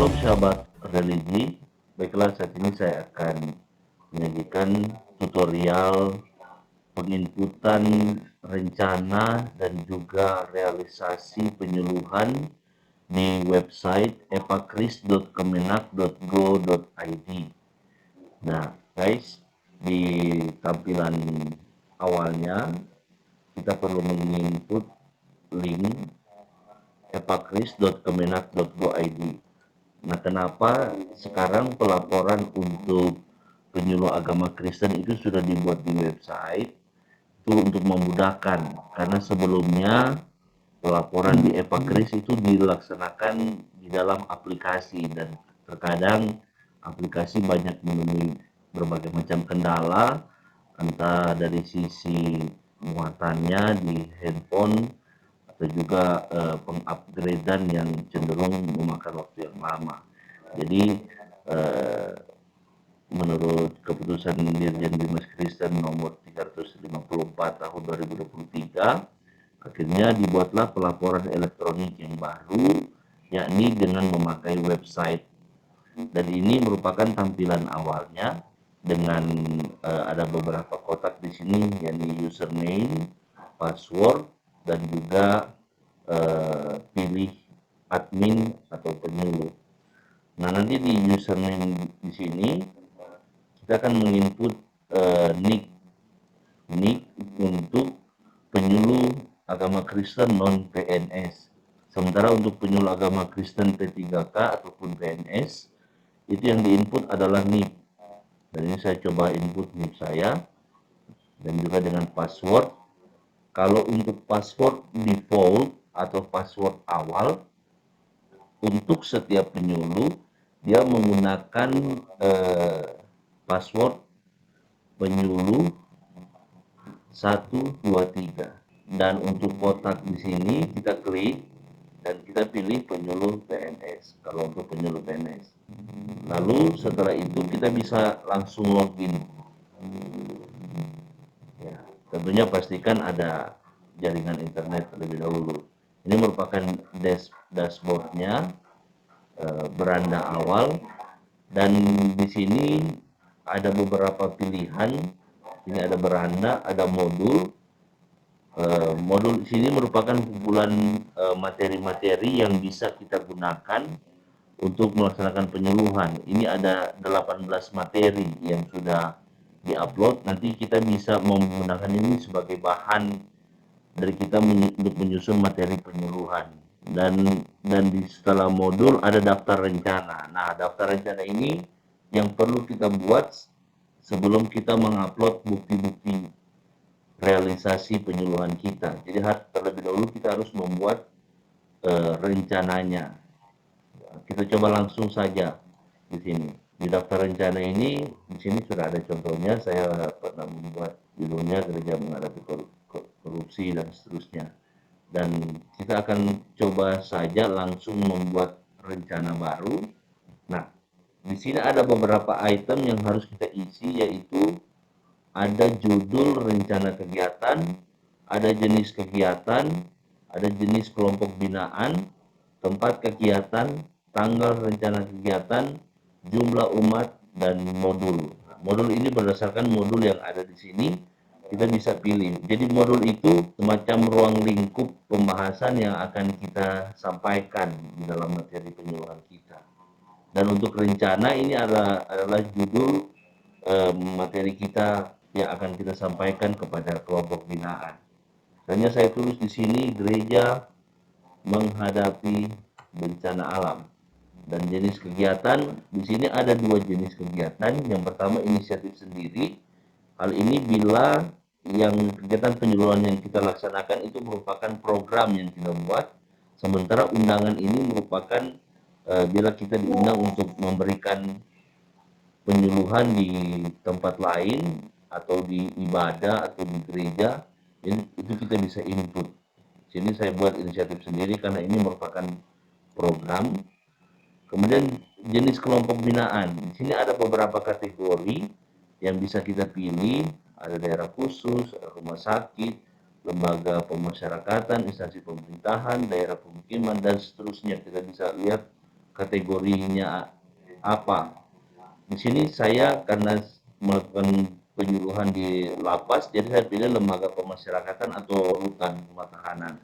Shalom sahabat religi, baiklah saat ini saya akan menyajikan tutorial penginputan rencana dan juga realisasi penyuluhan di website epakris.kemenak.go.id. Nah guys, di tampilan awalnya kita perlu menginput link epakris.kemenak.go.id. Nah, kenapa sekarang pelaporan untuk penyuluh agama Kristen itu sudah dibuat di website? Itu untuk memudahkan, karena sebelumnya pelaporan di Epakris itu dilaksanakan di dalam aplikasi dan terkadang aplikasi banyak menemui berbagai macam kendala, entah dari sisi muatannya di handphone atau juga pengupgradean yang cenderung memakan waktu yang lama. Jadi menurut keputusan Dirjen Bimas Kristen nomor 354 tahun 2023, akhirnya dibuatlah pelaporan elektronik yang baru, yakni dengan memakai website. Dan ini merupakan tampilan awalnya dengan ada beberapa kotak di sini, yakni username, password, dan juga pilih admin atau penyuluh. Nah, nanti di username di sini kita akan menginput nick untuk penyuluh agama Kristen non PNS. Sementara untuk penyuluh agama Kristen P3K ataupun PNS, itu yang diinput adalah nick. Dan ini saya coba input nick saya dan juga dengan password. Kalau untuk password default atau password awal, untuk setiap penyuluh dia menggunakan password penyuluh 123, dan untuk kotak di sini kita klik dan kita pilih penyuluh PNS. Kalau untuk penyuluh PNS, lalu setelah itu kita bisa langsung login. Ya, tentunya pastikan ada jaringan internet terlebih dahulu. Ini merupakan dashboardnya, beranda awal, dan di sini ada beberapa pilihan. Ini ada beranda, ada modul. Modul di sini merupakan kumpulan materi-materi yang bisa kita gunakan untuk melaksanakan penyuluhan. Ini ada 18 materi yang sudah diupload. Nanti kita bisa menggunakan ini sebagai bahan dari kita untuk menyusun materi penyuluhan. Dan di setelah modul ada daftar rencana. Nah, daftar rencana ini yang perlu kita buat sebelum kita mengupload bukti-bukti realisasi penyuluhan kita. Jadi terlebih dahulu kita harus membuat rencananya. Kita coba langsung saja di sini. Di daftar rencana ini, di sini sudah ada contohnya. Saya pernah membuat judulnya Gereja Menghadapi Korupsi dan seterusnya. Dan kita akan coba saja langsung membuat rencana baru. Nah, di sini ada beberapa item yang harus kita isi, yaitu ada judul rencana kegiatan, ada jenis kegiatan, ada jenis kelompok binaan, tempat kegiatan, tanggal rencana kegiatan, jumlah umat, dan modul. Modul ini berdasarkan modul yang ada di sini, kita bisa pilih. Jadi modul itu semacam ruang lingkup pembahasan yang akan kita sampaikan di dalam materi penyuluhan kita. Dan untuk rencana ini adalah judul materi kita yang akan kita sampaikan kepada kelompok binaan. Hanya saya tulis di sini gereja menghadapi bencana alam. Dan jenis kegiatan di sini ada dua jenis kegiatan. Yang pertama inisiatif sendiri. Hal ini bila yang kegiatan penyuluhan yang kita laksanakan itu merupakan program yang kita buat. Sementara undangan ini merupakan bila kita diundang untuk memberikan penyuluhan di tempat lain atau di ibadah atau di gereja, itu kita bisa input. Sini saya buat inisiatif sendiri karena ini merupakan program. Kemudian jenis kelompok binaan. Di sini ada beberapa kategori yang bisa kita pilih. Ada daerah khusus, ada rumah sakit, lembaga pemasyarakatan, instansi pemerintahan, daerah pemukiman, dan seterusnya. Kita bisa lihat kategorinya apa. Di sini saya karena melakukan penyuluhan di lapas, jadi saya pilih lembaga pemasyarakatan atau rutan rumah tahanan.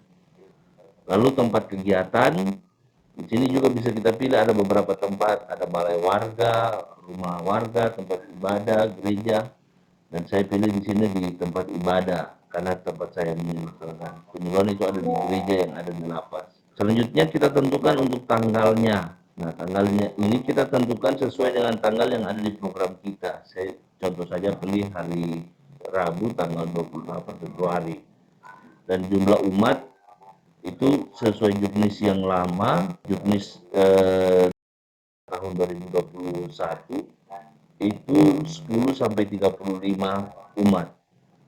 Lalu tempat kegiatan, di sini juga bisa kita pilih ada beberapa tempat, ada balai warga, rumah warga, tempat ibadah, gereja, dan saya pilih di sini di tempat ibadah karena tempat saya menyusulkan penyuluhan itu ada di gereja yang ada di lapas. Selanjutnya kita tentukan untuk tanggalnya. Nah, tanggalnya ini kita tentukan sesuai dengan tanggal yang ada di program kita. Saya contoh saja pilih hari Rabu tanggal 28 Februari. Dan jumlah umat itu sesuai juknis yang lama, juknis tahun 2021 itu 10 sampai 35 umat.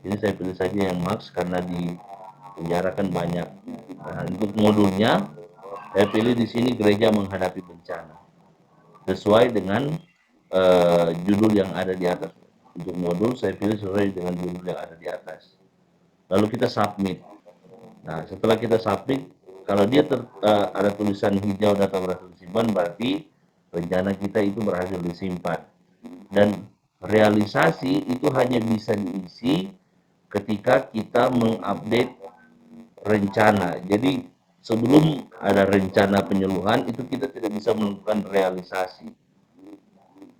Jadi saya pilih saja yang max karena di penjara kan banyak. Nah, untuk modulnya saya pilih di sini gereja menghadapi bencana sesuai dengan judul yang ada di atas. Untuk modul saya pilih sesuai dengan judul yang ada di atas. Lalu kita submit. Nah, setelah kita submit, kalau dia ada tulisan hijau data berhasil disimpan, berarti rencana kita itu berhasil disimpan. Dan realisasi itu hanya bisa diisi ketika kita mengupdate rencana. Jadi sebelum ada rencana penyuluhan itu kita tidak bisa melakukan realisasi.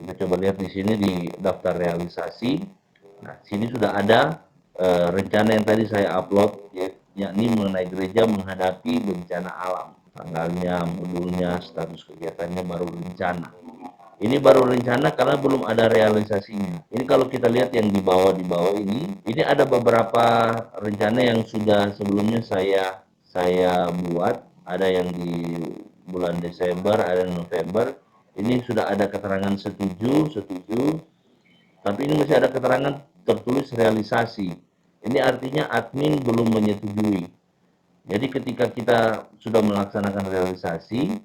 Kita coba lihat di sini di daftar realisasi. Nah, sini sudah ada rencana yang tadi saya upload, yakni mengenai gereja menghadapi bencana alam. Tanggalnya, modulnya, status kegiatannya baru rencana. Ini baru rencana karena belum ada realisasinya. Ini kalau kita lihat yang di bawah ini ada beberapa rencana yang sudah sebelumnya saya buat. Ada yang di bulan Desember, ada November. Ini sudah ada keterangan setuju, tapi ini masih ada keterangan tertulis realisasi. Ini artinya admin belum menyetujui. Jadi ketika kita sudah melaksanakan realisasi,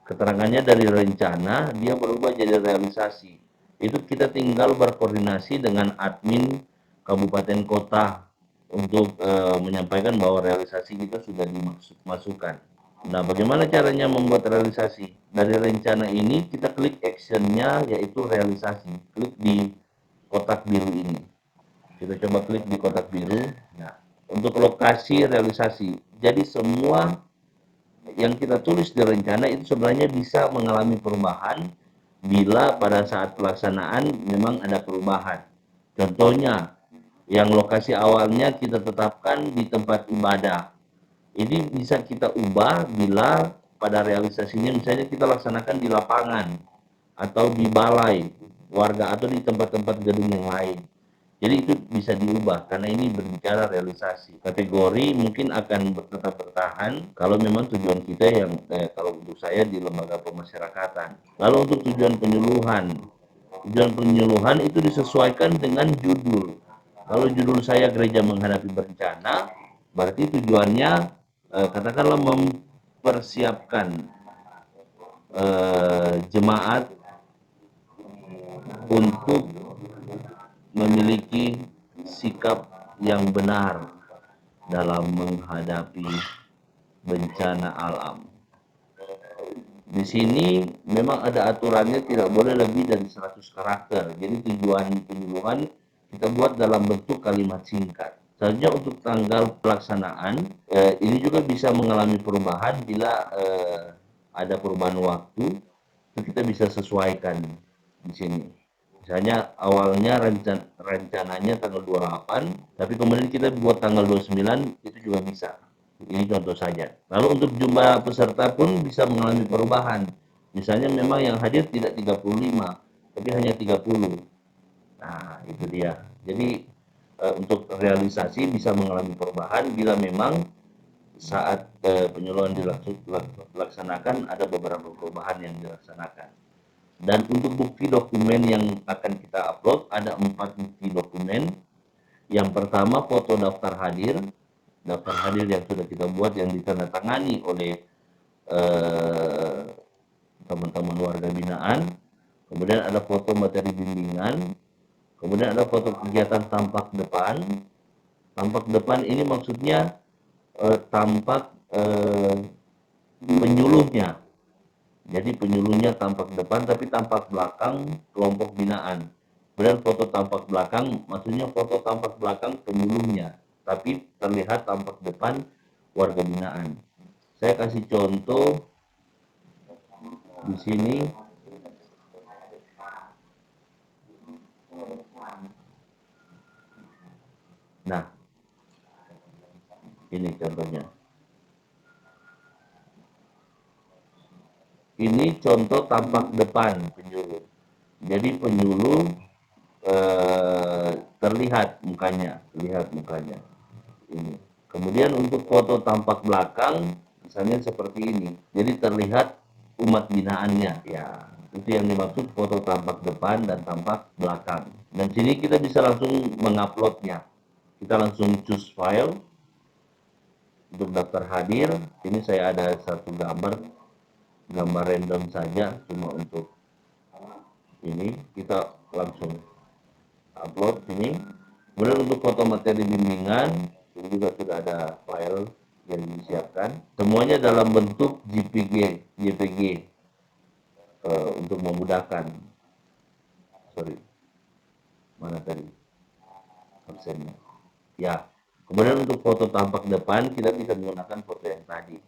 keterangannya dari rencana dia berubah jadi realisasi. Itu kita tinggal berkoordinasi dengan admin kabupaten kota untuk menyampaikan bahwa realisasi kita sudah dimasukkan. Nah, bagaimana caranya membuat realisasi? Dari rencana ini kita klik actionnya yaitu realisasi. Klik di kotak biru ini. Kita coba klik di kotak biru. Nah, untuk lokasi realisasi. Jadi semua yang kita tulis di rencana itu sebenarnya bisa mengalami perubahan bila pada saat pelaksanaan memang ada perubahan. Contohnya, yang lokasi awalnya kita tetapkan di tempat ibadah. Ini bisa kita ubah bila pada realisasinya misalnya kita laksanakan di lapangan atau di balai warga atau di tempat-tempat gedung yang lain. Jadi itu bisa diubah karena ini berbicara realisasi. Kategori mungkin akan tetap bertahan kalau memang tujuan kita yang kalau untuk saya di lembaga pemasyarakatan. Lalu untuk tujuan penyuluhan itu disesuaikan dengan judul. Kalau judul saya gereja menghadapi bencana, berarti tujuannya katakanlah mempersiapkan jemaat untuk memiliki sikap yang benar dalam menghadapi bencana alam. Di sini memang ada aturannya tidak boleh lebih dari 100 karakter. Jadi tujuan penyuluhan kita buat dalam bentuk kalimat singkat. Selanjutnya untuk tanggal pelaksanaan, ini juga bisa mengalami perubahan bila ada perubahan waktu, itu kita bisa sesuaikan di sini. Misalnya awalnya rencananya tanggal 28, tapi kemudian kita buat tanggal 29, itu juga bisa. Ini contoh saja. Lalu untuk jumlah peserta pun bisa mengalami perubahan. Misalnya memang yang hadir tidak 35, tapi hanya 30. Nah, itu dia. Jadi untuk realisasi bisa mengalami perubahan bila memang saat penyuluhan dilaksanakan ada beberapa perubahan yang dilaksanakan. Dan untuk bukti dokumen yang akan kita upload ada 4 bukti dokumen. Yang pertama foto daftar hadir yang sudah kita buat yang ditandatangani oleh teman-teman warga binaan. Kemudian ada foto materi bimbingan. Kemudian ada foto kegiatan tampak depan. Tampak depan ini maksudnya tampak penyuluhnya. Jadi penyuluhnya tampak depan tapi tampak belakang kelompok binaan. Kemudian foto tampak belakang, maksudnya foto tampak belakang penyuluhnya, tapi terlihat tampak depan warga binaan. Saya kasih contoh di sini. Nah, ini contohnya. Ini contoh tampak depan penyuluh. Jadi penyuluh terlihat mukanya, ini. Kemudian untuk foto tampak belakang, misalnya seperti ini. Jadi terlihat umat binaannya, ya. Itu yang dimaksud foto tampak depan dan tampak belakang. Dan sini kita bisa langsung menguploadnya. Kita langsung choose file untuk daftar hadir. Ini saya ada satu gambar random saja, cuma untuk ini kita langsung upload ini. Kemudian untuk foto materi bimbingan ini juga sudah ada file yang disiapkan, semuanya dalam bentuk JPG untuk memudahkan. Mana tadi absennya ya. Kemudian untuk foto tampak depan kita bisa menggunakan foto yang tadi.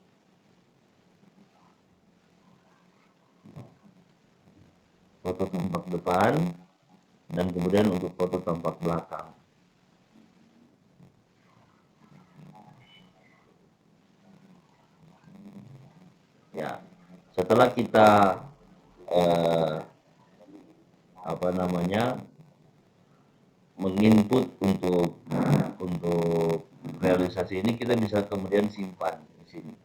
Foto tampak depan dan kemudian untuk foto tampak belakang. Ya, setelah kita menginput untuk realisasi ini, kita bisa kemudian simpan di sini.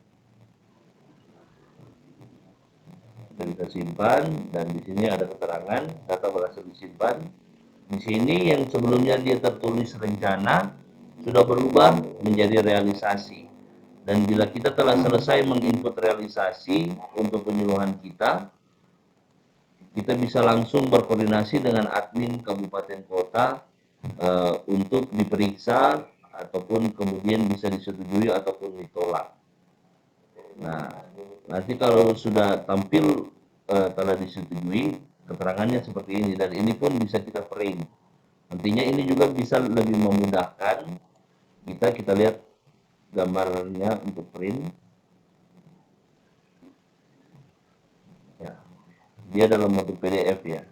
Kita bisa simpan dan di sini ada keterangan data berhasil disimpan. Di sini yang sebelumnya dia tertulis rencana sudah berubah menjadi realisasi. Dan bila kita telah selesai menginput realisasi untuk penyuluhan kita bisa langsung berkoordinasi dengan admin kabupaten kota untuk diperiksa ataupun kemudian bisa disetujui ataupun ditolak. Nah, nanti kalau sudah tampil telah disetujui, keterangannya seperti ini, dan ini pun bisa kita print. Nantinya ini juga bisa lebih memudahkan kita lihat gambarnya untuk print. Ya, dia dalam bentuk PDF ya.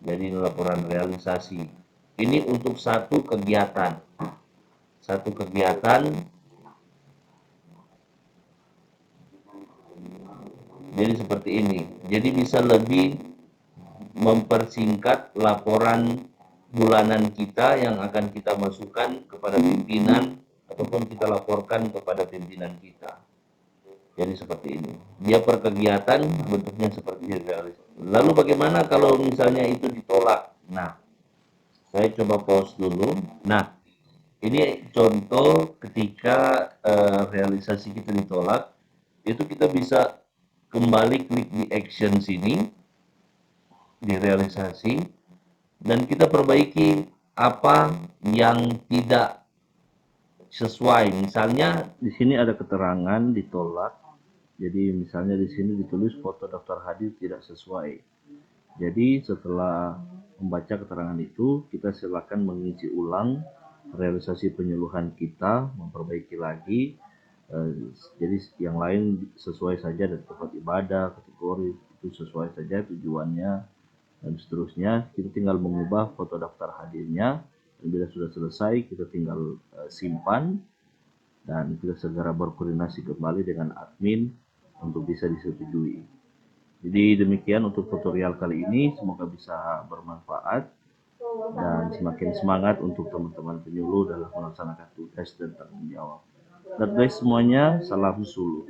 Jadi laporan realisasi. Ini untuk satu kegiatan. Jadi seperti ini. Jadi bisa lebih mempersingkat laporan bulanan kita yang akan kita masukkan kepada pimpinan ataupun kita laporkan kepada pimpinan kita. Jadi seperti ini. Dia per kegiatan bentuknya seperti ini. Lalu bagaimana kalau misalnya itu ditolak? Nah, saya coba pause dulu. Nah, ini contoh ketika realisasi kita ditolak, itu kita bisa kembali klik di action sini, di realisasi, dan kita perbaiki apa yang tidak sesuai. Misalnya di sini ada keterangan ditolak. Jadi misalnya di sini ditulis foto daftar hadir tidak sesuai. Jadi setelah membaca keterangan itu, kita silakan mengisi ulang realisasi penyuluhan kita, memperbaiki lagi. Jadi yang lain sesuai saja dari tempat ibadah, kategori itu sesuai saja tujuannya dan seterusnya. Kita tinggal mengubah foto daftar hadirnya, dan bila sudah selesai kita tinggal simpan dan kita segera berkoordinasi kembali dengan admin untuk bisa disetujui. Jadi demikian untuk tutorial kali ini, semoga bisa bermanfaat dan semakin semangat untuk teman-teman penyuluh dalam melaksanakan tugas dan tanggung jawab. God bless semuanya, salam suluh.